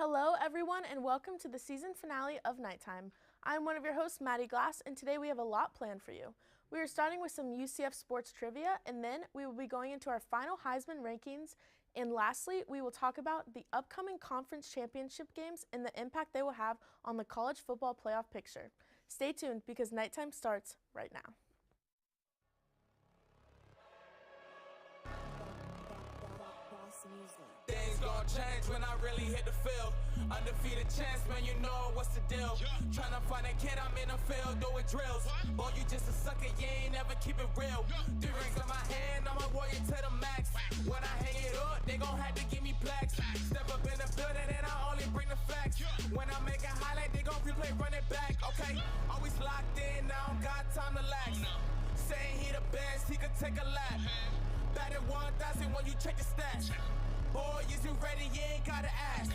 Hello, everyone, and welcome to the season finale of Nighttime. I'm one of your hosts, Maddie Glass, and today we have a lot planned for you. We are starting with some UCF sports trivia, and then we will be going into our final Heisman rankings. And lastly, we will talk about the upcoming conference championship games and the impact they will have on the college football playoff picture. Stay tuned because Nighttime starts right now. Things gon' change when I really hit the field. Undefeated chance, man, you know what's the deal. Tryna find a kid, I'm in the field doing drills. Boy, you just a sucker, you ain't never keep it real. 3 rings in my hand, I'm a warrior to the max. When I hang it up, they gon' have to give me plaques. Step up in the building and I only bring the facts. When I make a highlight, they gon' replay, run it back. Okay, always locked in, I don't got time to lax. Saying he the best, he could take a lap. Batted 1,000 when you check the stats. Boy, is you ready? You ain't gotta ask.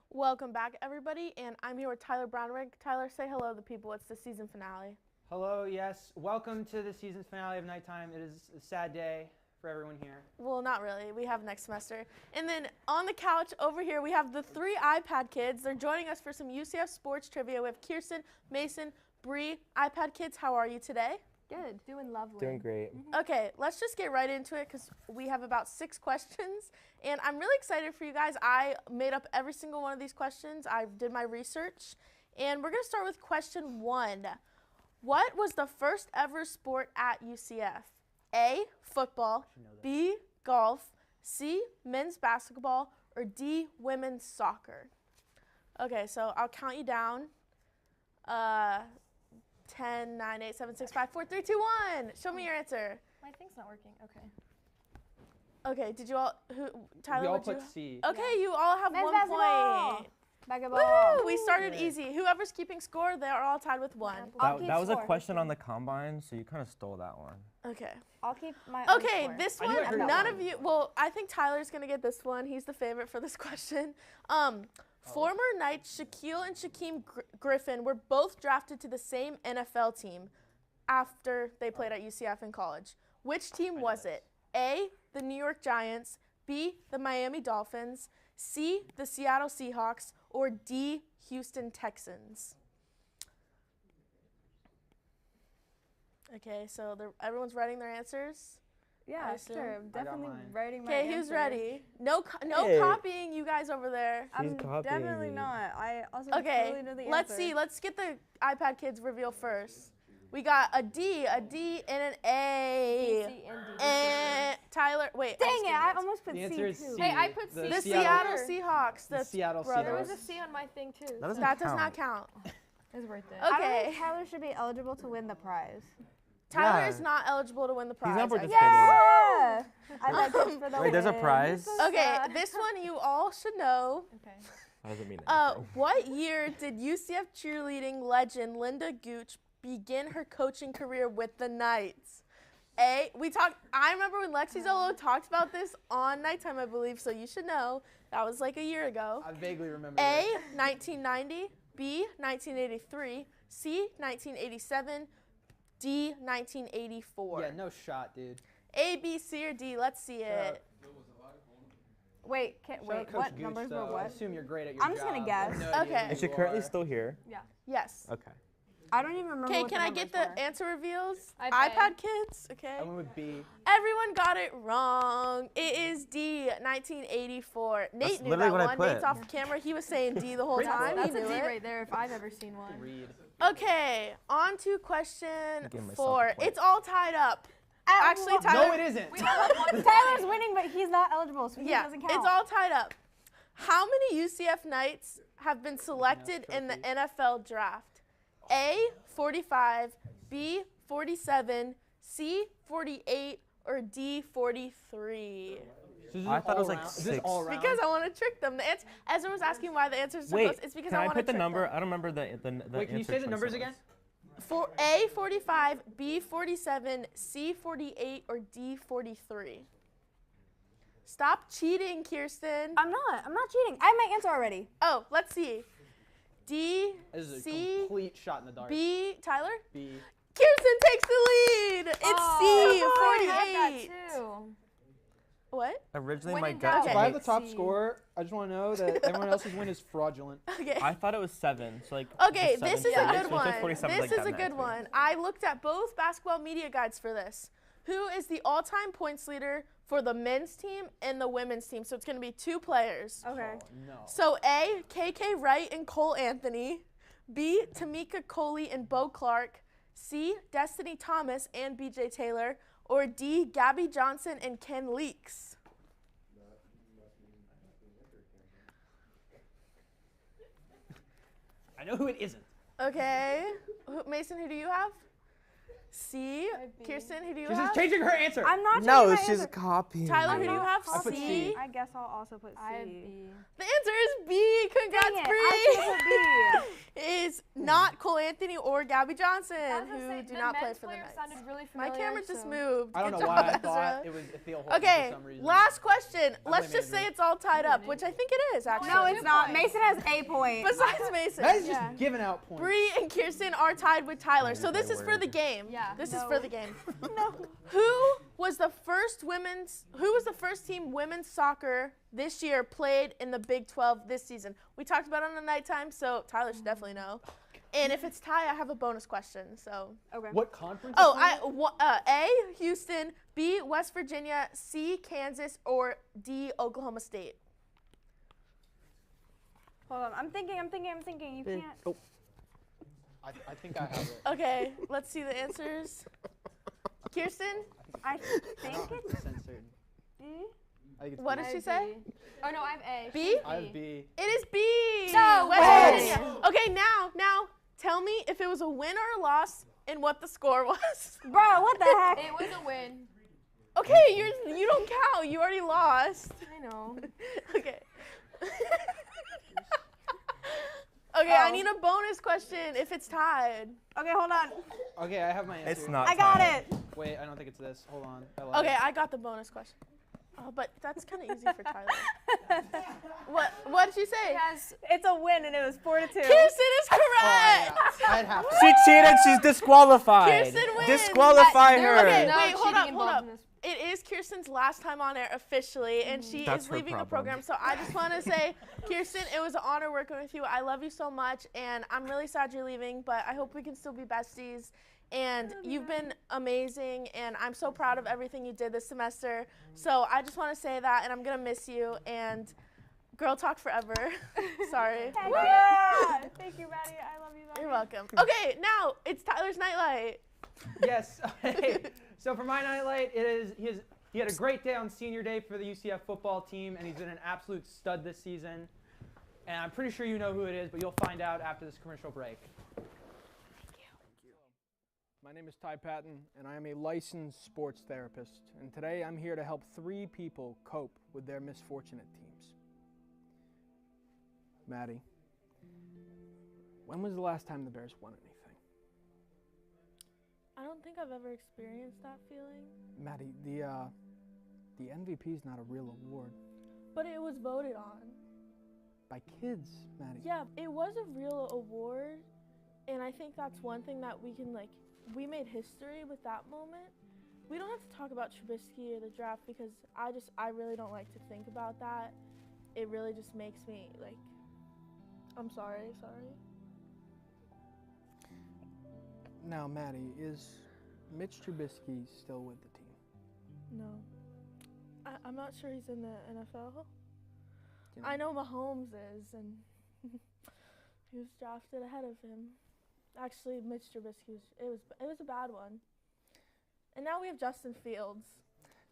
Welcome back, everybody, and I'm here with Tyler Brownrigg. Tyler, say hello to the people. It's the season finale. Hello, yes. Welcome to the season finale of Nighttime. It is a sad day for everyone here. Well, not really. We have next semester. And then on the couch over here, we have the 3 iPad kids. They're joining us for some UCF sports trivia. We have Kirsten, Mason, Bree. iPad kids, how are you today? Good. Doing lovely. Doing great. Okay, let's just get right into it because we have about 6 questions. And I'm really excited for you guys. I made up every single one of these questions. I did my research. And we're going to start with question 1. What was the first ever sport at UCF? A, football, B, golf, C, men's basketball, or D, women's soccer? Okay, so I'll count you down. 10, 9, 8, 7, 6, 5, 4, 3, 2, 1. Show me your answer. My thing's not working. Okay. Okay, did you all, Tyler, We all what'd put you? C. Okay, Yeah. you all have Men's 1 basketball. point. Basketball. Woo, we started Good. easy. Whoever's keeping score, they're all tied with 1. I'll That keep was a score. question on the combine, so you kind of stole that one. Okay. I'll keep my own Okay, score. this I knew I one, heard none that of you, well, I think Tyler's going to get this one. He's the favorite for this question. Former Knights Shaquille and Shaquem Griffin were both drafted to the same NFL team after they played at UCF in college. Which team was it? A, the New York Giants, B, the Miami Dolphins, C, the Seattle Seahawks, or D, Houston Texans? Okay, so everyone's writing their answers. I Yeah, assume. sure. I'm I got definitely mine. writing my Okay, who's answer. ready? No Hey. copying, you guys over there. She's I'm copying definitely me. not. I also Okay, totally know the answer. let's see. Let's get the iPad kids reveal first. We got a D, and an A. C and D. And Tyler, wait. Dang it! I almost put The C answer is too. C. Hey, I put The C. Seattle Seahawks. The The Seattle brothers. There was Seahawks. a C on my thing too. That doesn't That count. does not count. It's worth it. Okay. I don't think Tyler should be eligible to win the prize. Tyler Yeah. is not eligible to win the prize. not I participating. guess. Yeah! I like it for the Wait, there's a win. prize? So Okay, sad. this one you all should know. Okay. That doesn't mean anything. What year did UCF cheerleading legend Linda Gooch begin her coaching career with the Knights? I remember when Lexi Zolo talked about this on Nighttime, I believe, so you should know. That was like a year ago. I vaguely remember A, that. 1990, B, 1983, C, 1987, D, 1984. Yeah, no shot, dude. A, B, C, or D? Let's see it. Wait, Shout out wait, Coach what Gooch, numbers though. were I what? assume you're great at your I'm just gonna job. I have guess. no idea Okay. who Is she you currently are. still here? Yeah. Yes. Okay. I don't even remember Okay, what can the I get numbers the were. answer reveals? iPad. iPad kids? Okay. I went with B. Everyone got it wrong. It is D, 1984. Nate That's knew literally that what I one. put. Nate's off camera. He was saying D the whole Pretty time. cool. He That's a knew D it. right there if I've ever seen one. Read. Okay, on to question Give myself 4. a point. It's all tied up. Actually, Tyler, Tyler. No, it isn't. Tyler's winning, but he's not eligible, so he Yeah, doesn't count. it's all tied up. How many UCF Knights have been selected in the NFL draft? A, 45, B, 47, C, 48, or D, 43? So this I is thought it was all like round- Is this 6. all round? Because I want to trick them. The answer, Ezra was asking why the answers are so Wait, close. It's because can I I want to put the trick number? them. I don't remember the Wait, can you answer say the numbers choices. again? For A, 45, B, 47, C, 48, or D, 43? Stop cheating, Kirsten. I'm not cheating. I have my answer already. Oh, let's see. D, This is a C, complete shot in the dark. B, Tyler? B. Kirsten takes the lead. It's I C, had that 48. too. What? Originally, When my in gut. doubt. If I have the hit- top C. scorer, I just want to know that everyone else's win is fraudulent. Okay. I thought it was 7. So like. Okay, just 7 this is straight, a good so one. 47 This like is that a good match, one. I looked at both basketball media guides for this. Who is the all-time points leader for the men's team and the women's team? So it's going to be 2 players. Okay. No. So A, KK Wright and Cole Anthony. B, Tamika Coley and Bo Clark. C, Destiny Thomas and BJ Taylor. Or D, Gabby Johnson and Ken Leaks. I know who it isn't. Okay. Mason, who do you have? C. have B. Kirsten, who do you She's have? just changing her answer. I'm not changing No, my she's answer. copying. Tyler, who me. do you have? I put C. I guess I'll also put C. I have B. The answer is B. Congrats, Dang it, Bree. I should put B. Is not Cole Anthony or Gabby Johnson, I was who gonna say, do the not play men's for the player Knights. sounded really My familiar. camera just so- moved. I don't Good know job, why I Ezra. thought it was Ithiel Holden Okay, for some reason. last question. Let's blame just say Andrew. it's all tied up, which I think it is, actually. No, it's not. points. Mason has a point. Besides Mason. That is just Yeah. giving out points. Bree and Kirsten are tied with Tyler. So this my is for word. the game. Yeah. This is No. for the game. No. Who was the first team women's soccer this year played in the Big 12 this season? We talked about it on the nighttime, so Tyler should definitely know. And if it's tie, I have a bonus question. So. Okay. What conference? Oh, is it? A, Houston, B, West Virginia, C, Kansas, or D, Oklahoma State. Hold on. I'm thinking. You can't. Oh. I think I have it. Okay, let's see the answers. Kirsten, I think it's 100% certain. B. I think it's what B. did I she have say? B. Oh no, I have A. B? I have B. It is B. No West way. Virginia. Okay, now, tell me if it was a win or a loss and what the score was. Bro, what the heck? It was a win. Okay, you don't count. You already lost. I know. Okay. Okay, I Oh. need a bonus question if it's tied. Okay, hold on. Okay, I have my answer. It's not. I got tied. it. Wait, I don't think it's this. Hold on. I lied. Okay, I got the bonus question. Oh, but that's kind of easy for Tyler. What did you say? It has It's a win, and it was 4-2. Kirsten is correct. I'd have to. She cheated. She's disqualified. Kirsten wins. Disqualify there her. was Okay, no wait, hold cheating up. involved in this. It is Kirsten's last time on air officially, and she That's is her leaving the problem. program. So I just want to say, Kirsten, it was an honor working with you. I love you so much, and I'm really sad you're leaving, but I hope we can still be besties. And you've been amazing, and I'm so proud of everything you did this semester. So I just want to say that, and I'm going to miss you. And girl talk forever. Sorry. Heck yeah! Thank you, Maddie. I love you. You're welcome. Okay, now it's Tyler's Nightlight. Yes. So for my nightlight, he had a great day on senior day for the UCF football team, and he's been an absolute stud this season. And I'm pretty sure you know who it is, but you'll find out after this commercial break. My name is Ty Patton, and I am a licensed sports therapist. And today I'm here to help 3 people cope with their misfortunate teams. Maddie, when was the last time the Bears won anything? I don't think I've ever experienced that feeling, Maddie, the MVP is not a real award. but it was voted on. By kids, Maddie. Yeah, it was a real award, and I think that's one thing that we can, we made history with that moment. We don't have to talk about Trubisky or the draft because I really don't like to think about that. It really just makes me, I'm sorry. Now, Maddie, is Mitch Trubisky still with the team? No. I'm not sure he's in the NFL. Do you know? I know Mahomes is, and he was drafted ahead of him. Actually, Mitch Trubisky, it was a bad one. And now we have Justin Fields,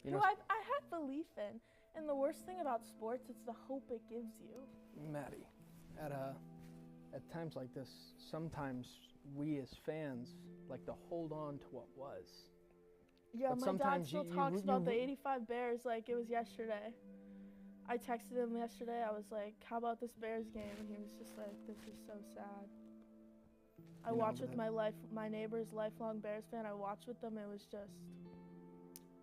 You who know, I have belief in. And the worst thing about sports, it's the hope it gives you. Maddie, at times like this, sometimes we as fans like to hold on to what was. Yeah, But my dad sometimes still you talks about the you- 85 Bears like it was yesterday. I texted him yesterday. I was like, how about this Bears game? And he was just like, this is so sad. I You know, watched with that- my neighbor's lifelong Bears fan. I watched with them. It was just,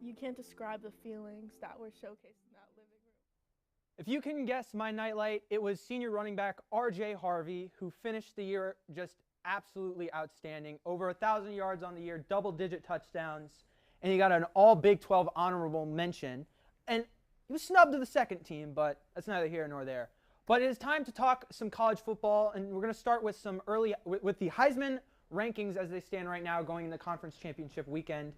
you can't describe the feelings that were showcased in that living room. If you can guess my nightlight, it was senior running back R.J. Harvey, who finished the year just absolutely outstanding. Over 1,000 yards on the year, double-digit touchdowns, and he got an all Big 12 honorable mention. And he was snubbed to the second team, but that's neither here nor there. But it is time to talk some college football, and we're going to start with with the Heisman rankings as they stand right now going into conference championship weekend.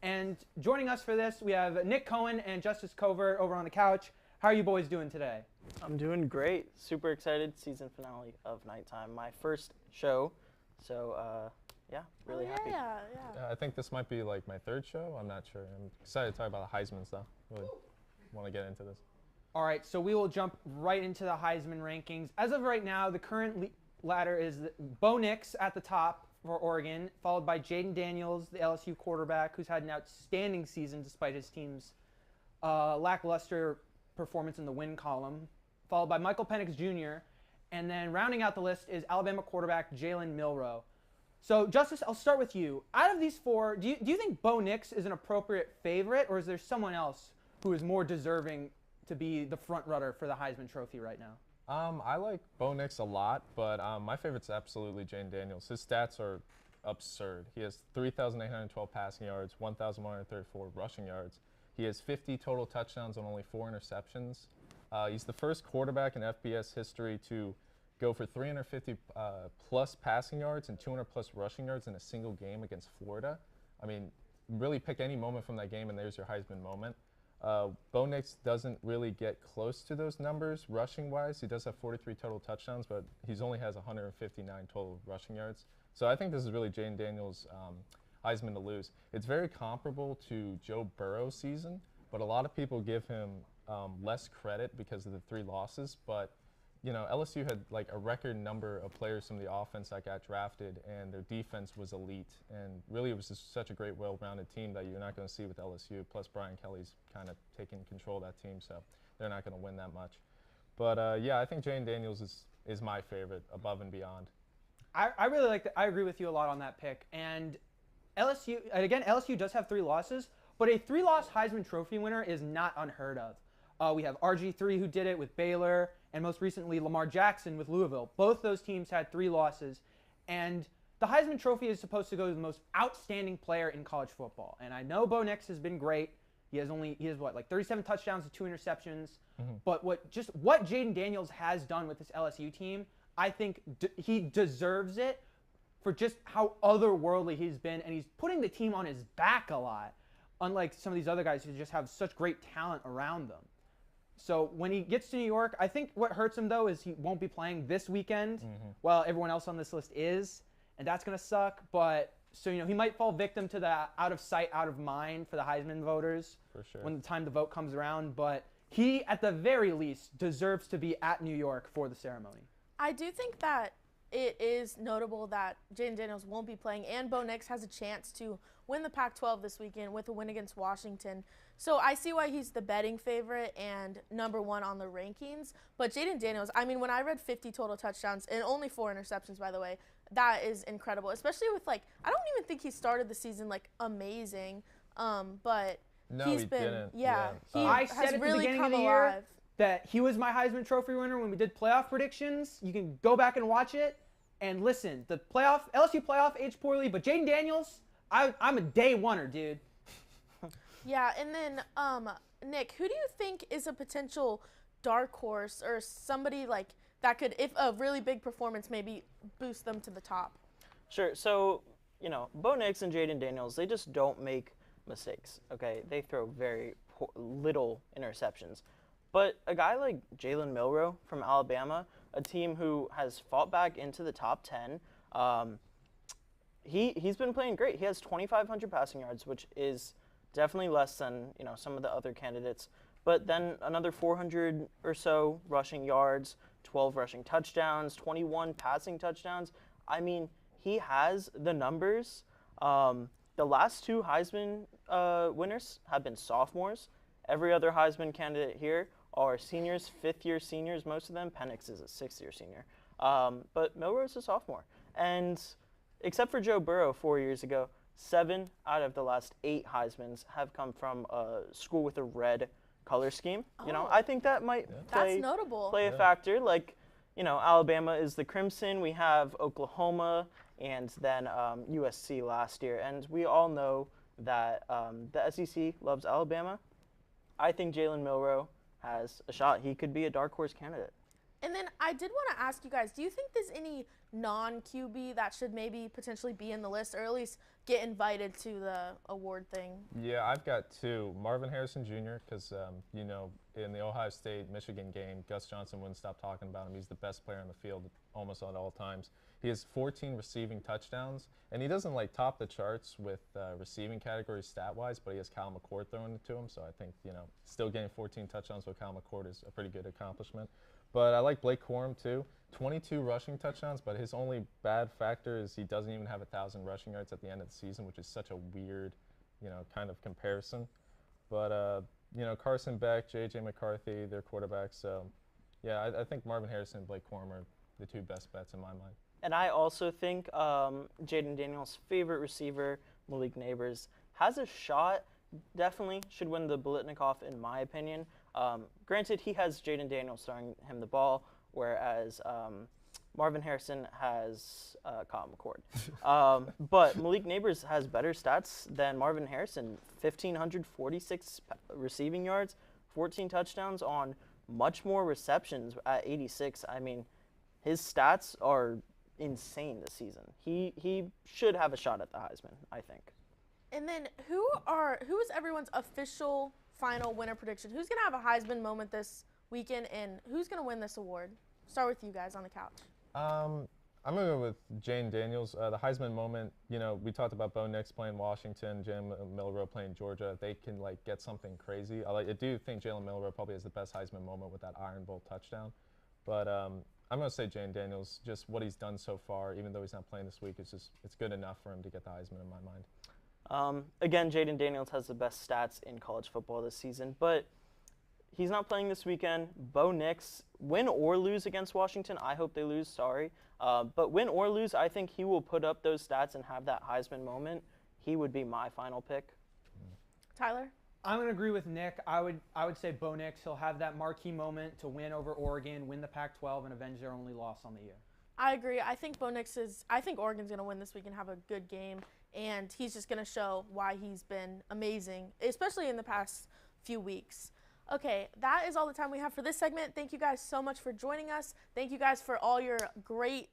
And joining us for this, we have Nick Cohen and Justice Covert over on the couch. How are you boys doing today? I'm doing great. Super excited. Season finale of Nighttime. My first show. So, yeah, really happy. Yeah. I think this might be like my third show. I'm not sure. I'm excited to talk about the Heisman's though. Really want to get into this. All right, so we will jump right into the Heisman rankings. As of right now, the current ladder is Bo Nix at the top for Oregon, followed by Jaden Daniels, the LSU quarterback, who's had an outstanding season despite his team's lackluster performance in the win column, followed by Michael Penix Jr., and then rounding out the list is Alabama quarterback Jalen Milroe. So, Justice, I'll start with you. Out of these four, do you think Bo Nix is an appropriate favorite, or is there someone else who is more deserving to be the front runner for the Heisman Trophy right now? I like Bo Nix a lot, but my favorite's absolutely Jane Daniels. His stats are absurd. He has 3,812 passing yards, 1,134 rushing yards. He has 50 total touchdowns and only 4 interceptions. He's the first quarterback in FBS history to go for 350 plus passing yards and 200 plus rushing yards in a single game against Florida. I mean, really pick any moment from that game and there's your Heisman moment. Bo Nix doesn't really get close to those numbers rushing-wise. He does have 43 total touchdowns, but he only has 159 total rushing yards. So I think this is really Jane Daniels' Heisman to lose. It's very comparable to Joe Burrow's season, but a lot of people give him less credit because of the 3 losses. But you know, LSU had like a record number of players from the offense that got drafted, and their defense was elite. And really, it was just such a great, well-rounded team that you're not going to see with LSU. Plus, Brian Kelly's kind of taking control of that team, so they're not going to win that much. But yeah, I think Jane Daniels is my favorite, above and beyond. I really like that. I agree with you a lot on that pick. And LSU does have 3 losses, but a 3-loss Heisman Trophy winner is not unheard of. We have RG3 who did it with Baylor, and most recently Lamar Jackson with Louisville. Both those teams had 3 losses. And the Heisman Trophy is supposed to go to the most outstanding player in college football. And I know Bo Nix has been great. He has like 37 touchdowns and 2 interceptions. Mm-hmm. But what Jaden Daniels has done with this LSU team, I think he deserves it for just how otherworldly he's been. And he's putting the team on his back a lot, unlike some of these other guys who just have such great talent around them. So when he gets to New York, I think what hurts him, though, is he won't be playing this weekend while everyone else on this list is, and that's going to suck. But so, he might fall victim to the out of sight, out of mind for the Heisman voters for sure when the time to vote comes around. But he, at the very least, deserves to be at New York for the ceremony. I do think that it is notable that Jaden Daniels won't be playing, and Bo Nix has a chance to win the Pac-12 this weekend with a win against Washington. So I see why he's the betting favorite and number 1 on the rankings. But Jaden Daniels, I mean, when I read 50 total touchdowns and only 4 interceptions, by the way, that is incredible. Especially with, I don't even think he started the season, amazing. But no, he's he been, didn't. yeah. He I has said at really the beginning come of the year alive. that he was my Heisman Trophy winner when we did playoff predictions. You can go back and watch it and listen. The LSU playoff aged poorly, but Jaden Daniels, I'm a day oneer, dude. Yeah, and then, Nick, who do you think is a potential dark horse or somebody that could, if a really big performance, maybe boost them to the top? Sure. So, Bo Nix and Jaden Daniels, they just don't make mistakes, okay? They throw very little interceptions. But a guy like Jalen Milroe from Alabama, a team who has fought back into the top 10, he's been playing great. He has 2,500 passing yards, which is definitely less than some of the other candidates. But then another 400 or so rushing yards, 12 rushing touchdowns, 21 passing touchdowns. I mean, he has the numbers. The last 2 Heisman winners have been sophomores. Every other Heisman candidate here are seniors, 5th-year seniors, most of them. Penix is a 6th-year senior. But Milroe is a sophomore. And except for Joe Burrow 4 years ago, 7 out of the last 8 Heismans have come from a school with a red color scheme. I think that might play a factor. Alabama is the Crimson. We have Oklahoma and then USC last year. And we all know that the SEC loves Alabama. I think Jalen Milroe has a shot. He could be a dark horse candidate. And then I did want to ask you guys, do you think there's any non-QB that should maybe potentially be in the list or at least get invited to the award thing? Yeah, I've got two. Marvin Harrison Jr., because, you know, in the Ohio State-Michigan game, Gus Johnson wouldn't stop talking about him. He's the best player on the field almost at all times. He has 14 receiving touchdowns, and he doesn't, like, top the charts with receiving categories stat-wise, but he has Kyle McCord throwing it to him, so I think, you know, still getting 14 touchdowns with Kyle McCord is a pretty good accomplishment. But I like Blake Corum, too. 22 rushing touchdowns, but his only bad factor is he doesn't even have 1,000 rushing yards at the end of the season, which is such a weird, you know, kind of comparison. But, you know, Carson Beck, J.J. McCarthy, their quarterbacks. So, yeah, I think Marvin Harrison and Blake Corum are the two best bets in my mind. And I also think Jaden Daniels' favorite receiver, Malik Neighbors, has a shot. Definitely should win the Biletnikoff, in my opinion. Granted, he has Jaden Daniels throwing him the ball, whereas Marvin Harrison has Kyle McCord. But Malik Neighbors has better stats than Marvin Harrison. 1,546 receiving yards, 14 touchdowns on much more receptions at 86. I mean, his stats are insane this season. He should have a shot at the Heisman, I think. And then who is everyone's official final winner prediction? Who's going to have a Heisman moment this weekend, and who's going to win this award? Start with you guys on the couch. I'm going to go with Jane Daniels. The Heisman moment, you know, we talked about Bo Nix playing Washington, Jalen Milroe playing Georgia. They can, like, get something crazy. I do think Jalen Milroe probably has the best Heisman moment with that Iron Bowl touchdown. But I'm going to say Jane Daniels. Just what he's done so far, even though he's not playing this week, it's good enough for him to get the Heisman in my mind. Again, Jaden Daniels has the best stats in college football this season, but he's not playing this weekend. Bo Nix, win or lose against Washington, I hope they lose, sorry. But win or lose, I think he will put up those stats and have that Heisman moment. He would be my final pick. Tyler? I'm going to agree with Nick. I would say Bo Nix. He'll have that marquee moment to win over Oregon, win the Pac-12, and avenge their only loss on the year. I agree. I think Oregon's going to win this week and have a good game, and he's just going to show why he's been amazing, especially in the past few weeks. Okay, that is all the time we have for this segment. Thank you guys so much for joining us. Thank you guys for all your great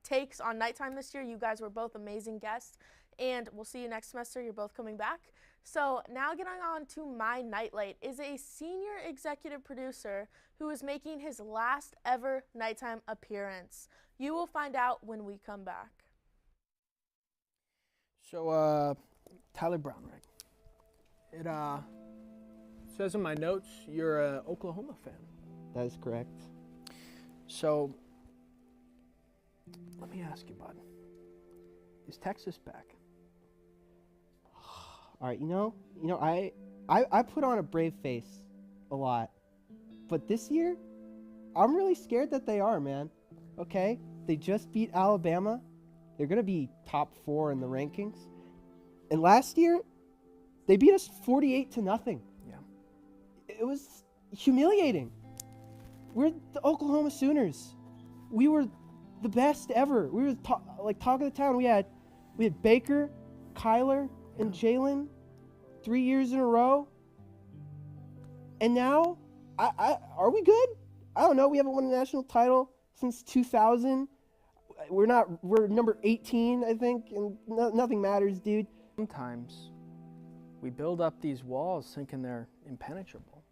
takes on nighttime this year. You guys were both amazing guests, and we'll see you next semester. You're both coming back. So now getting on to my nightlight is a senior executive producer who is making his last ever nighttime appearance. You will find out when we come back. So, Tyler Brown, right? It says in my notes you're an Oklahoma fan. That is correct. So, let me ask you, bud. Is Texas back? All right, I put on a brave face a lot, but this year, I'm really scared that they are, man. Okay, they just beat Alabama. They're gonna be top 4 in the rankings. And last year, they beat us 48-0. Yeah. It was humiliating. We're the Oklahoma Sooners. We were the best ever. We were talk of the town. We had Baker, Kyler, and Jalen 3 years in a row. And now, are we good? I don't know. We haven't won a national title since 2000. We're number 18, I think, and nothing matters, dude. Sometimes we build up these walls thinking they're impenetrable.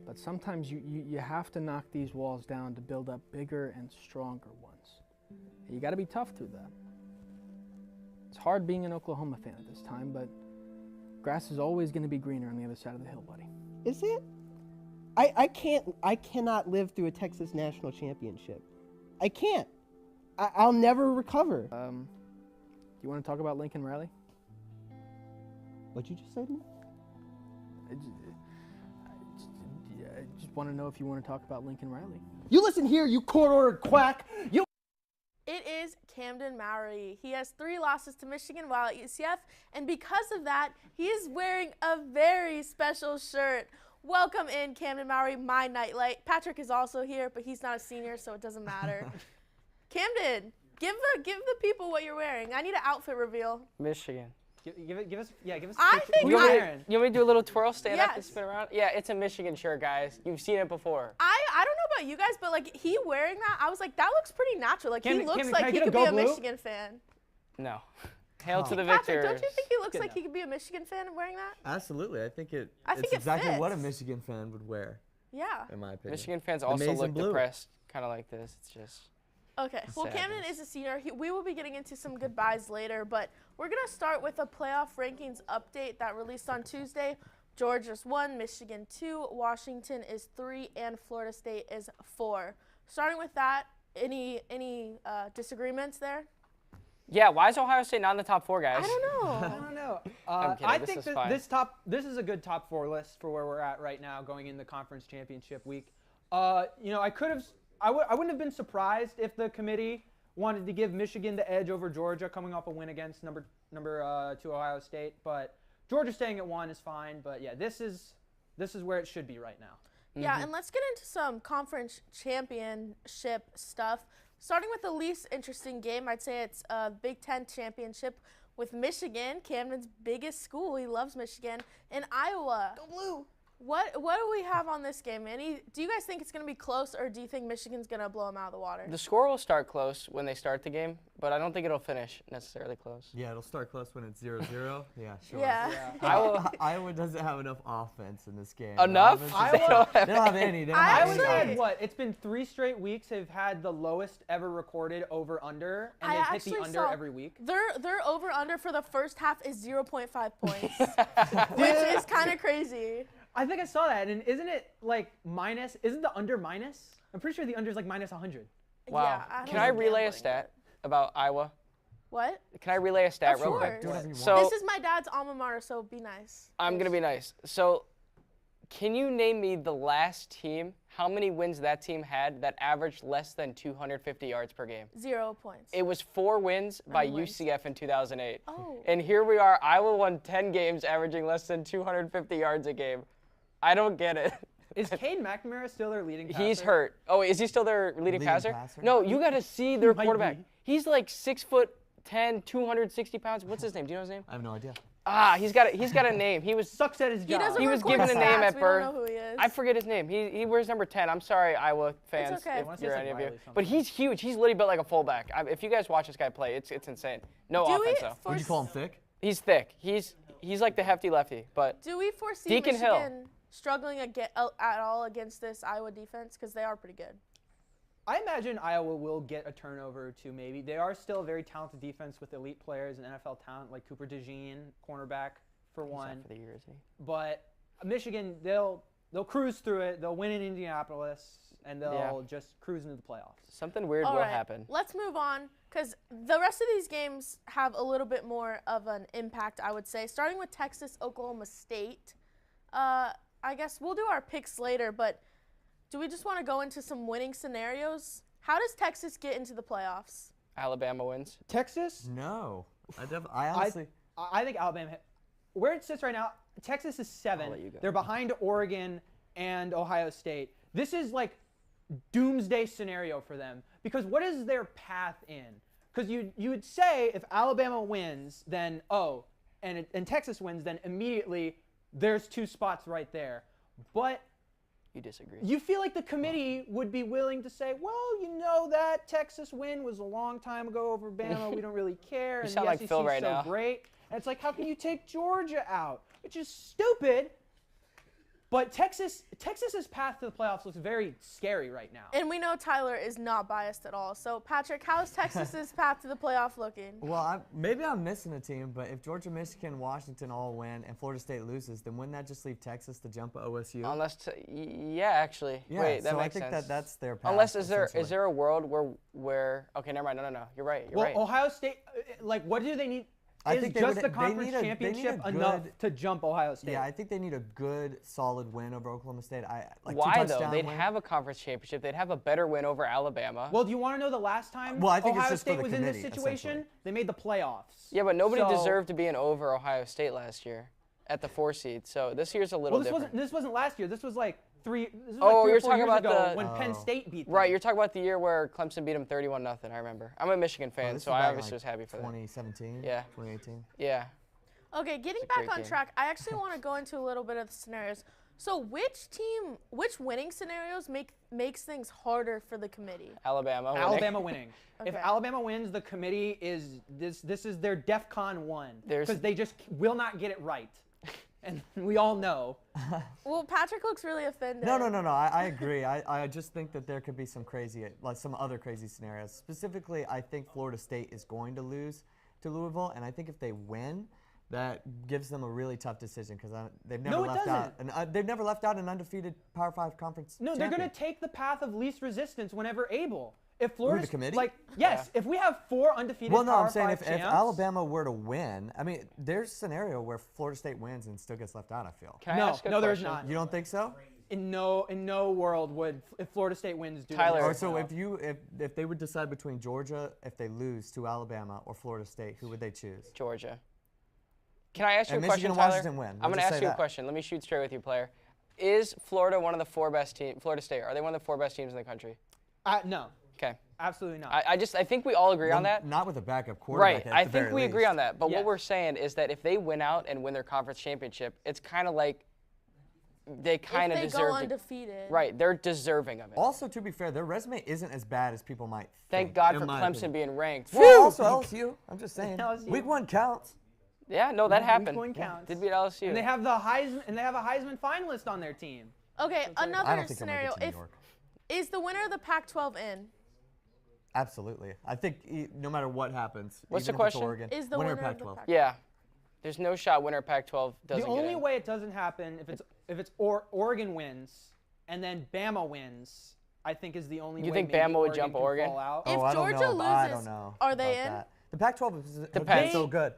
But sometimes you have to knock these walls down to build up bigger and stronger ones. And you got to be tough through that. It's hard being an Oklahoma fan at this time, but grass is always going to be greener on the other side of the hill, buddy. Is it? I cannot live through a Texas national championship. I can't. I'll never recover. You want to talk about Lincoln Riley? What'd you just say to me? I just want to know if you want to talk about Lincoln Riley. You listen here, you court-ordered quack. It is Camden Mowry. He has 3 losses to Michigan while at UCF, and because of that, he is wearing a very special shirt. Welcome in, Camden Mowry, my nightlight. Patrick is also here, but he's not a senior, so it doesn't matter. Camden, give the people what you're wearing. I need an outfit reveal. Michigan. Give us a I picture. think Who's You want, me, Aaron? you want me to do a little twirl, stand up and Yes. spin around? Yeah, it's a Michigan shirt, guys. You've seen it before. I don't know about you guys, but like he wearing that, I was like, that looks pretty natural. Like he Camden, looks can like I he get a could go be a blue? Michigan fan. No. Hail to the Patrick, victors. don't you think he looks Good like enough. he could be a Michigan fan wearing that? Absolutely. I think it's think it exactly what a fits. Michigan fan would wear, Yeah. in my opinion. Michigan fans The also maize look and blue. depressed, kind of like this. It's just. Okay. Well, Camden Sadness. is a senior. We will be getting into some goodbyes later, but we're gonna start with a playoff rankings update that released on Tuesday. Georgia's 1, Michigan 2, Washington is 3, and Florida State is 4. Starting with that, any disagreements there? Yeah, why is Ohio State not in the top 4, guys? I don't know. I don't know. I'm kidding, I this think is fine. this is a good top 4 list for where we're at right now, going in the conference championship week. I wouldn't have been surprised if the committee wanted to give Michigan the edge over Georgia, coming off a win against number 2 Ohio State. But Georgia staying at 1 is fine. But yeah, this is where it should be right now. Yeah, and let's get into some conference championship stuff. Starting with the least interesting game, I'd say it's a Big Ten championship with Michigan, Camden's biggest school. He loves Michigan, and Iowa. Go Blue. What do we have on this game? Do you guys think it's going to be close, or do you think Michigan's going to blow them out of the water? The score will start close when they start the game, but I don't think it'll finish necessarily close. Yeah, it'll start close when it's 0-0. Yeah, sure. Yeah. Iowa doesn't have enough offense in this game. Enough? They don't have any. They don't have Iowa's any. had what? It's been 3 straight weeks have had the lowest ever recorded over/under, and I they've hit actually the under saw every week. Their over/under for the first half is 0.5 points, which is kind of crazy. I think I saw that, and isn't it like minus? Isn't the under minus? I'm pretty sure the under is like minus 100. Wow. Yeah, Can I relay a gambling. stat about Iowa? What? Can I relay a stat Of real course. quick? Do whatever you want. So This is my dad's alma mater, so be nice. I'm going to be nice. So can you name me the last team, how many wins that team had that averaged less than 250 yards per game? 0 points. It was 4 wins by wins. UCF in 2008. Oh. And here we are, Iowa won 10 games averaging less than 250 yards a game. I don't get it. Is Cade McNamara still their leading passer? He's hurt. Oh, is he still their leading passer? passer? No, you got to see their Might quarterback. be. He's like 6'10", 260 pounds. What's his name? Do you know his name? I have no idea. He's got a name. He was Sucks at his job. He doesn't He was record given a name stats. at We birth. don't know who he is. I forget his name. He wears number 10. I'm sorry, Iowa fans, okay. I wanna if say you're it's any like of you. Riley But something. he's huge. He's literally built like a fullback. If you guys watch this guy play, it's insane. No Do we offense though. Would you call him thick? He's thick. He's like the hefty lefty. But Do we foresee Deacon Hill. Michigan struggling at all against this Iowa defense? Because they are pretty good. I imagine Iowa will get a turnover or two, maybe. They are still a very talented defense with elite players and NFL talent like Cooper DeJean, cornerback for he's one. out for the year, isn't he? But Michigan, they'll cruise through it. They'll win in Indianapolis, and they'll just cruise into the playoffs. Something weird All will right, happen. let's move on because the rest of these games have a little bit more of an impact, I would say. Starting with Texas, Oklahoma State. I guess we'll do our picks later, but do we just want to go into some winning scenarios? How does Texas get into the playoffs? Alabama wins. Texas? No. I honestly. I think Alabama. Where it sits right now, Texas is 7. let you go. They're behind Oregon and Ohio State. This is like doomsday scenario for them because what is their path in? Because you would say if Alabama wins, then and Texas wins, then immediately there's 2 spots right there. But You disagree. you feel like the committee would be willing to say, well, you know that Texas win was a long time ago over Bama. We don't really care. And sound the like SEC Phil is right so now. great. And it's like, how can you take Georgia out? Which is stupid. But Texas's path to the playoffs looks very scary right now. And we know Tyler is not biased at all. So, Patrick, how's Texas's path to the playoff looking? Well, maybe I'm missing a team, but if Georgia, Michigan, Washington all win and Florida State loses, then wouldn't that just leave Texas to jump at OSU? Yeah, actually. Yeah, Wait, that so makes I think sense. that's their path. Unless is essentially. there a world where okay, never mind. No. You're right. You're Well, right. Ohio State, like, what do they need? I Is think they just would- the they conference need a championship good- enough to jump Ohio State? Yeah, I think they need a good, solid win over Oklahoma State. Like Why though? 2-touchdown They'd win. have a conference championship. They'd have a better win over Alabama. Well, do you want to know the last time Well, I think it's Ohio just for State the was in this committee, situation? essentially. They made the playoffs. Yeah, but nobody So- deserved to be in over Ohio State last year at the 4 seed. So this year's a little Well, different. this wasn't last year. This was like three. This was Oh, like 3 or you're 4 talking years about ago the- when Penn State beat them. Right, you're talking about the year where Clemson beat them 31-0. I remember. I'm a Michigan fan, this so was I back in, obviously like, was happy for that. 2017. Yeah. 2018. Yeah. Okay, getting It's a back great on game. track, I actually want to go into a little bit of the scenarios. So which winning scenarios makes things harder for the committee? Alabama. winning. Alabama winning. If Okay. Alabama wins, the committee is this is their DEFCON 1 There's- because they just will not get it right, and we all know. Well, Patrick looks really offended. No. I agree. I just think that there could be some some other crazy scenarios. Specifically, I think Florida State is going to lose to Louisville, and I think if they win, that gives them a really tough decision because they've never No, it left out. doesn't. They've never left out an undefeated Power 5 conference. No, they're going champion. to take the path of least resistance whenever able. If Florida, the committee? like yes, if we have 4 undefeated Well, no, Power I'm saying 5 if champs, Alabama were to win, I mean, there's a scenario where Florida State wins and still gets left out. I feel. Can I No, ask a no, there's question? not. You don't think so? in no world would if Florida State wins. Do Tyler. Or so if they would decide between Georgia, if they lose to Alabama or Florida State, who would they choose? Georgia. Can I ask you And a Michigan question, and Tyler? Washington win. I'm We'll going to just ask say you a that. question. Let me shoot straight with you, player. Is Florida one of the 4 best teams? Florida State, are they one of the 4 best teams in the country? No, Okay. absolutely not. I think we all agree on Well, that. Not with a backup quarterback. Right. at I the think very we agree least. on that. But Yes. what we're saying is that if they win out and win their conference championship, it's kind of like they kind of If they deserve go to. undefeated. Right. They're deserving of it. Also, to be fair, their resume isn't as bad as people might Thank think. God in for my Clemson opinion. being ranked. Well, Phew! also LSU. I'm just saying. LSU. Week 1 counts. Yeah, no, that Week happened. one counts. Did beat LSU. And they have the Heisman, and they have a Heisman finalist on their team. Okay, I another don't think they'll make scenario. it to New If York. is the winner of the Pac-12 in? Absolutely. I think no matter what happens, What's the even if it's question? Oregon, Is the winner winner of the Pac-12. Pac-12? Yeah. There's no shot winner Pac-12 doesn't The only get in. way it doesn't happen if it's Oregon wins and then Bama wins, I think is the only You way. think maybe Bama would jump can Oregon? fall out. If I don't Georgia know, I don't loses, know are they about in? that. The Pac-12 has been Depends. so good.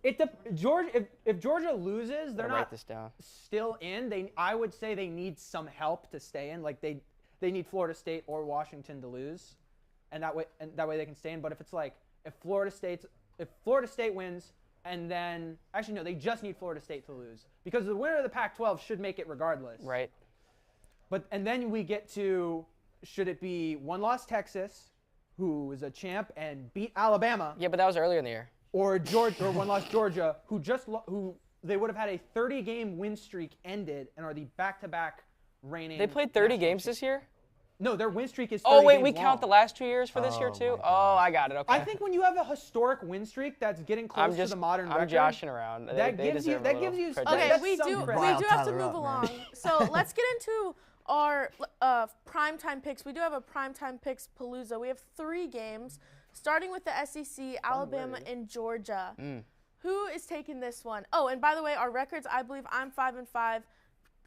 If Georgia loses, they're Gotta write not this down. still in. I would say they need some help to stay in. Like they need Florida State or Washington to lose, and that way they can stay in. But if it's like if Florida State wins, and then actually no, they just need Florida State to lose because the winner of the Pac-12 should make it regardless. Right. And then we get to should it be one loss Texas, who is a champ and beat Alabama, Yeah, but that was earlier in the year. or one loss Georgia, who they would have had a 30-game win streak ended and are the back-to-back reigning. They played 30 national games champ- this year? No, their win streak is 30 Oh, wait, games we count the long. last 2 years for this year Oh, too? my Oh, I got it. Okay. I think when you have a historic win streak that's getting close to the modern I'm record, joshing around. that They gives you deserve a little some credit. Okay, that's we some do credit. Rile have to Tyler move up, along. man. So let's get into our primetime picks. We do have a primetime picks palooza. We have 3 games, starting with the SEC, Alabama and Georgia. Who is taking this one? Oh, and by the way, our records, I believe I'm 5-5.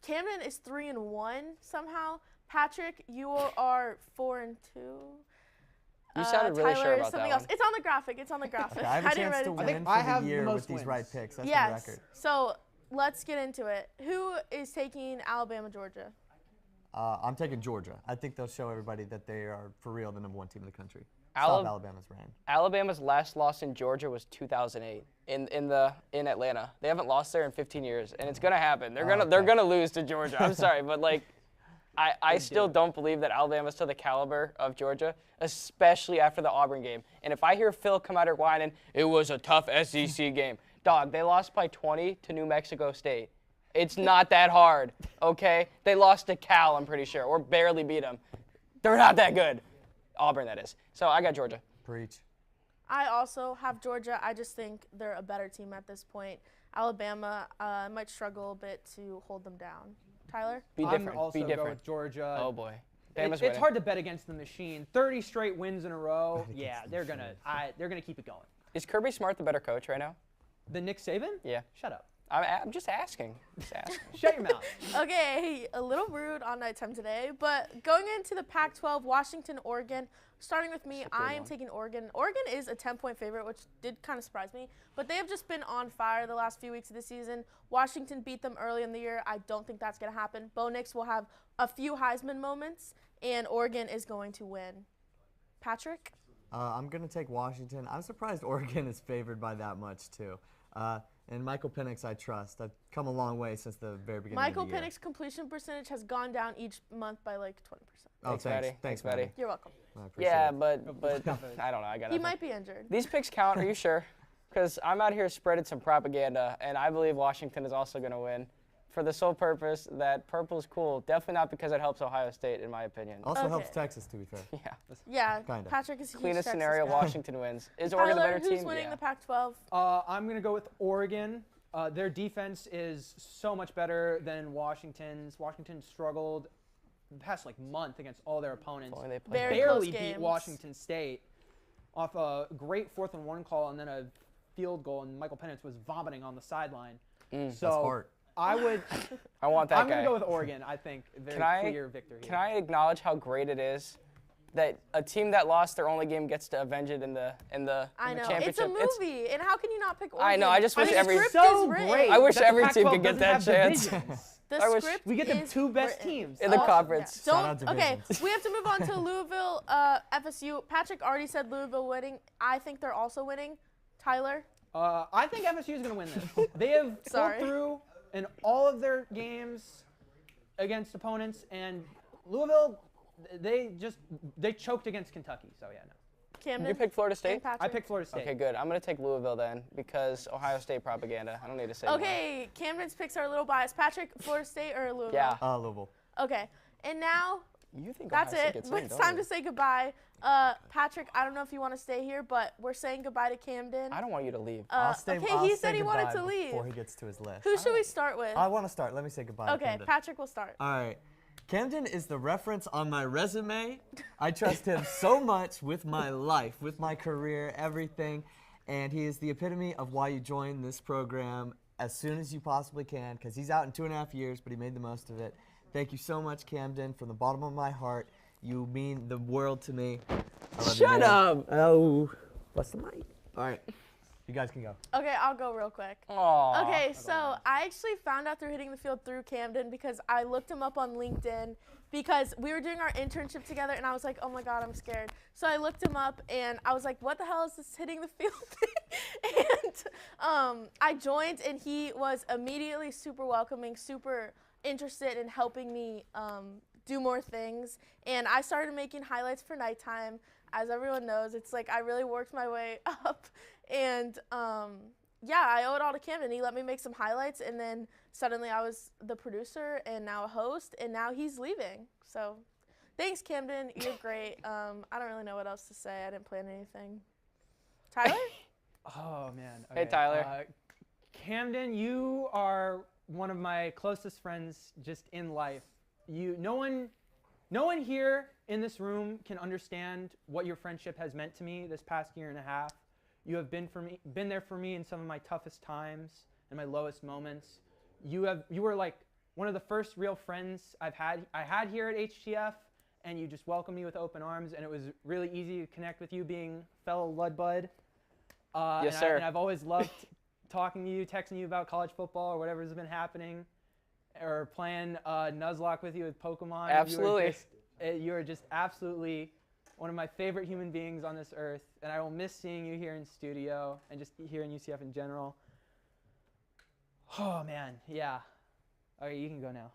Camden is 3-1 somehow. Patrick, you are 4-2. You sounded really Tyler sure is about something that else. one. It's on the graphic. It's on the graphic. Okay, I have a didn't chance write to it win down. I for have the the year most with these wins. right picks. That's Yes. the record. So let's get into it. Who is taking Alabama, Georgia? I'm taking Georgia. I think they'll show everybody that they are, for real, the #1 team in the country. Alab- Stop Alabama's reign. Alabama's last loss in Georgia was 2008 in Atlanta. They haven't lost there in 15 years, and it's gonna happen. They're gonna lose to Georgia. I'm sorry, but like, I still don't believe that Alabama's to the caliber of Georgia, especially after the Auburn game. And if I hear Phil come out here whining, it was a tough SEC game. Dog, they lost by 20 to New Mexico State. It's not that hard, okay? They lost to Cal, I'm pretty sure, or barely beat them. They're not that good. Auburn, that is. So I got Georgia. Preach. I also have Georgia. I just think they're a better team at this point. Alabama might struggle a bit to hold them down. Tyler? Be different. I'm also Be go different. with Georgia. Oh boy. It's hard to bet against the machine. 30 straight wins in a row. Yeah, they're gonna keep it going. Is Kirby Smart the better coach right now? The Nick Saban? Yeah. Shut up. I'm just asking. Shut your mouth. Okay, a little rude on nighttime today, but going into the Pac-12, Washington, Oregon. Starting with me, I am taking Oregon. Oregon is a 10-point favorite, which did kind of surprise me, but they have just been on fire the last few weeks of the season. Washington beat them early in the year. I don't think that's going to happen. Bo Nix will have a few Heisman moments, and Oregon is going to win. Patrick? I'm going to take Washington. I'm surprised Oregon is favored by that much, too. And Michael Penix, I trust. I've come a long way since the very beginning Michael of the year. Penix's completion percentage has gone down each month by like 20%. Oh, Thanks, Maddie. Thanks, Maddie. Maddie. You're welcome. I appreciate Yeah, it. but I don't know. I got He nothing. might be injured. These picks count. Are you sure? Because I'm out here spreading some propaganda, and I believe Washington is also going to win for the sole purpose that purple's cool. Definitely not because it helps Ohio State, in my opinion. Also helps Texas, to be fair. Yeah. Yeah, Kinda. Patrick is a huge Cleanest Texas scenario, guy. Washington wins. Is Oregon the Tyler, better who's team? winning Yeah. the Pac-12? I'm going to go with Oregon. Their defense is so much better than Washington's. Washington struggled the past month against all their opponents. Only they played Very Barely close beat games. Washington State off a great 4th-and-1 call and then a field goal, and Michael Penix was vomiting on the sideline. So That's hard. I would. I want that I'm guy. going to go with Oregon. I think very clear victory. Can I acknowledge how great it is that a team that lost their only game gets to avenge it in the I know. championship? It's a movie, and how can you not pick Oregon? I know, I just wish mean, every- the script so is written. great. I wish that the every team Pac-12 could get doesn't that have chance. divisions. The I wish script we get the is 2 best written. teams. in the Oh, conference. yeah. Shout out Don't. Okay, divisions. we have to move on to Louisville, FSU. Patrick already said Louisville winning. I think they're also winning. Tyler. I think FSU is going to win this. They have Sorry. pulled through in all of their games against opponents, and Louisville, they choked against Kentucky. So yeah, no. Camden. You picked Florida and State? Patrick. I picked Florida State. Okay, good. I'm going to take Louisville then because Ohio State propaganda. I don't need to say more. Okay, Camden's picks are a little biased. Patrick, Florida State or Louisville? Yeah. Louisville. Okay, and now You think that's Ohio State it. gets But in, it's don't time you? to say goodbye. Patrick, I don't know if you want to stay here, but we're saying goodbye to Camden. I don't want you to leave. I'll stay. Okay, I'll he say said he wanted goodbye to leave. before he gets to his list. Who should we start with? I want to start. Let me say goodbye. to Okay, Camden. Patrick will start. All right. Camden is the reference on my resume. I trust him so much with my life, with my career, everything. And he is the epitome of why you join this program as soon as you possibly can, because he's out in 2.5 years, but he made the most of it. Thank you so much, Camden, from the bottom of my heart. You mean the world to me. I love you, Shut man. up. Oh, what's the mic? All right. You guys can go. Okay, I'll go real quick. Aw. Okay, so I actually found out through Hitting the Field through Camden because I looked him up on LinkedIn because we were doing our internship together and I was like, oh my God, I'm scared. So I looked him up and I was like, what the hell is this Hitting the Field thing? And I joined and he was immediately super welcoming, super interested in helping me do more things. And I started making highlights for nighttime. As everyone knows, it's like I really worked my way up. And yeah, I owe it all to Camden. He let me make some highlights, and then suddenly I was the producer and now a host, and now he's leaving. So thanks, Camden. You're great. I don't really know what else to say. I didn't plan anything. Tyler? Oh man. Hey, Okay. Tyler. Camden, you are one of my closest friends just in life. No one here in this room can understand what your friendship has meant to me this past 1.5 years. You have been there for me in some of my toughest times and my lowest moments. You were like one of the first real friends I had here at HTF, and you just welcomed me with open arms, and it was really easy to connect with you, being fellow Ludbud. Yes, sir. And I've always loved talking to you, texting you about college football or whatever's been happening, or playing Nuzlocke with you with Pokemon. Absolutely. You are just absolutely one of my favorite human beings on this earth, and I will miss seeing you here in studio and just here in UCF in general. Oh man, yeah. Okay, you can go now.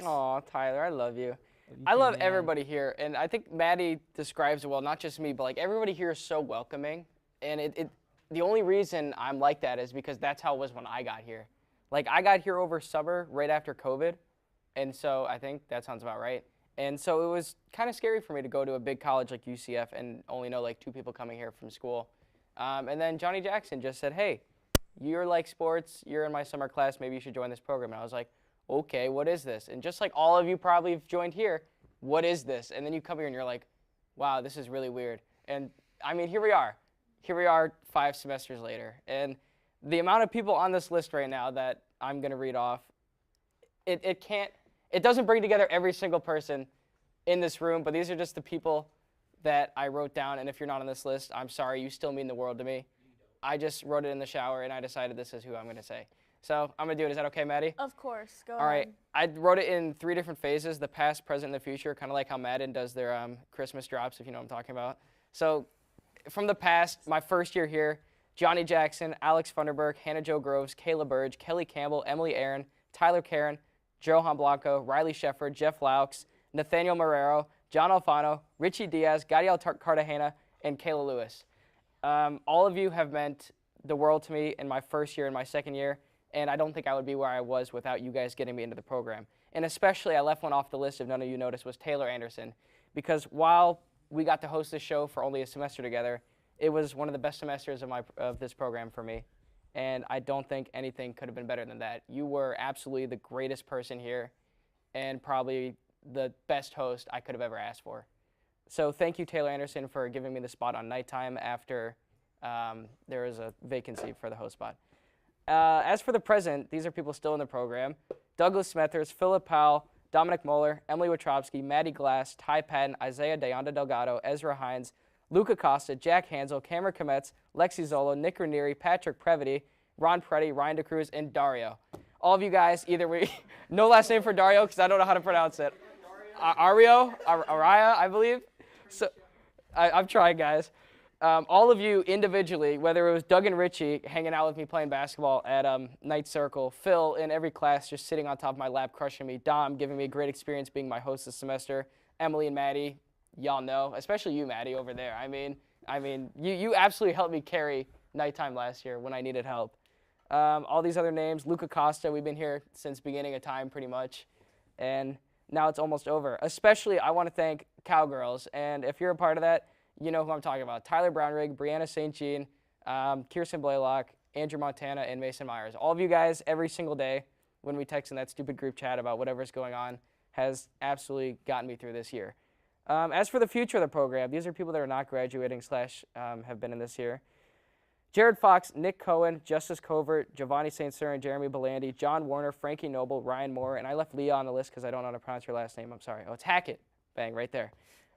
Aw, Tyler, I love you. You I too, love man. everybody here, and I think Maddie describes it well, not just me, but like everybody here is so welcoming, and the only reason I'm like that is because that's how it was when I got here. Like I got here over summer right after COVID, and so I think that sounds about right. And so it was kind of scary for me to go to a big college like UCF and only know like 2 people coming here from school. And then Johnny Jackson just said, hey, you're like sports, you're in my summer class, maybe you should join this program. And I was like, okay, what is this? And just like all of you probably have joined here, what is this? And then you come here and you're like, wow, this is really weird. And I mean, here we are. Here we are 5 semesters later. And the amount of people on this list right now that I'm going to read off, it doesn't bring together every single person in this room, but these are just the people that I wrote down. And if you're not on this list, I'm sorry, you still mean the world to me. I just wrote it in the shower, and I decided this is who I'm going to say. So I'm going to do it. Is that okay, Maddie? Of course. Go All right. ahead. I wrote it in 3 different phases, the past, present, and the future, kind of like how Madden does their Christmas drops, if you know what I'm talking about. So from the past, my first year here, Johnny Jackson, Alex Funderburk, Hannah Jo Groves, Kayla Burge, Kelly Campbell, Emily Aaron, Tyler Karen, Johan Blanco, Riley Shefford, Jeff Laux, Nathaniel Marrero, John Alfano, Richie Diaz, Gadiel Cartagena, and Kayla Lewis. All of you have meant the world to me in my first year and my second year, and I don't think I would be where I was without you guys getting me into the program. And especially, I left one off the list if none of you noticed, was Taylor Anderson, because while we got to host this show for only a semester together, it was one of the best semesters of this program for me, and I don't think anything could have been better than that. You were absolutely the greatest person here, and probably the best host I could have ever asked for. So thank you, Taylor Anderson, for giving me the spot on nighttime after there was a vacancy for the host spot. As for the present, these are people still in the program: Douglas Smethers, Philip Powell, Dominic Moeller, Emily Wachowski, Maddie Glass, Ty Patton, Isaiah Dayonda Delgado, Ezra Hines, Luca Costa, Jack Hansel, Cameron Kometz, Lexi Zolo, Nick Ranieri, Patrick Previty, Ron Preddy, Ryan DeCruz, and Dario. All of you guys, no last name for Dario because I don't know how to pronounce it. Araya, I believe. So I'm trying, guys. All of you individually, whether it was Doug and Richie hanging out with me playing basketball at Night Circle, Phil in every class just sitting on top of my lap crushing me, Dom giving me a great experience being my host this semester, Emily and Maddie, y'all know, especially you, Maddie, over there. I mean, you absolutely helped me carry nighttime last year when I needed help. All these other names, Luca Costa, we've been here since beginning of time pretty much, and now it's almost over. Especially, I want to thank Cowgirls, and if you're a part of that, you know who I'm talking about. Tyler Brownrigg, Brianna St. Jean, Kirsten Blaylock, Andrew Montana, and Mason Myers. All of you guys, every single day when we text in that stupid group chat about whatever's going on, has absolutely gotten me through this year. As for the future of the program, these are people that are not graduating / have been in this year. Jared Fox, Nick Cohen, Justice Covert, Giovanni St. Cyr, and Jeremy Belandi, John Warner, Frankie Noble, Ryan Moore, and I left Leah on the list because I don't know how to pronounce your last name. I'm sorry. Oh, it's Hackett. Bang, right there.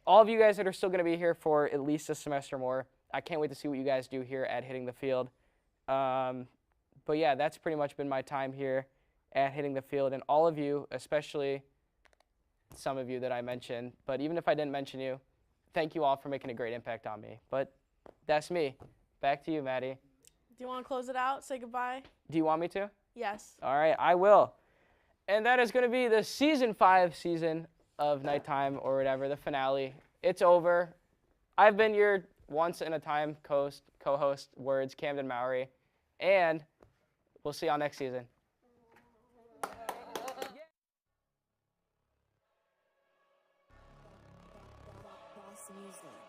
All of you guys that are still going to be here for at least a semester more, I can't wait to see what you guys do here at Hitting the Field. But yeah, that's pretty much been my time here at Hitting the Field. And all of you, especially some of you that I mentioned, but even if I didn't mention you, thank you all for making a great impact on me. But that's me. Back to you, Maddie. Do you want to close it out? Say goodbye? Do you want me to? Yes. All right, I will. And that is going to be the Season 5 season of Nighttime or whatever, the finale. It's over. I've been your once-in-a-time co-host, words, Camden Mowry, and we'll see y'all next season.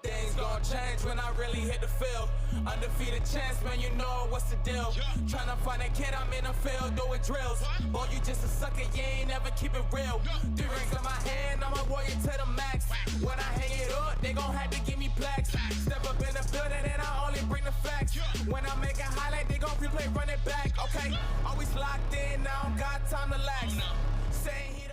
Things gon' change when I really hit the field. Undefeated chance, man, you know what's the deal. Tryna find a kid, I'm in the field doing drills. Boy, you just a sucker, you ain't never keep it real. 3 rings in my hand, I'm a warrior to the max. When I hang it up, they gon' have to give me plaques. Step up in the building and I only bring the facts. When I make a highlight, they gon' replay, run it back, okay? Always locked in, I don't got time to lax. Saying he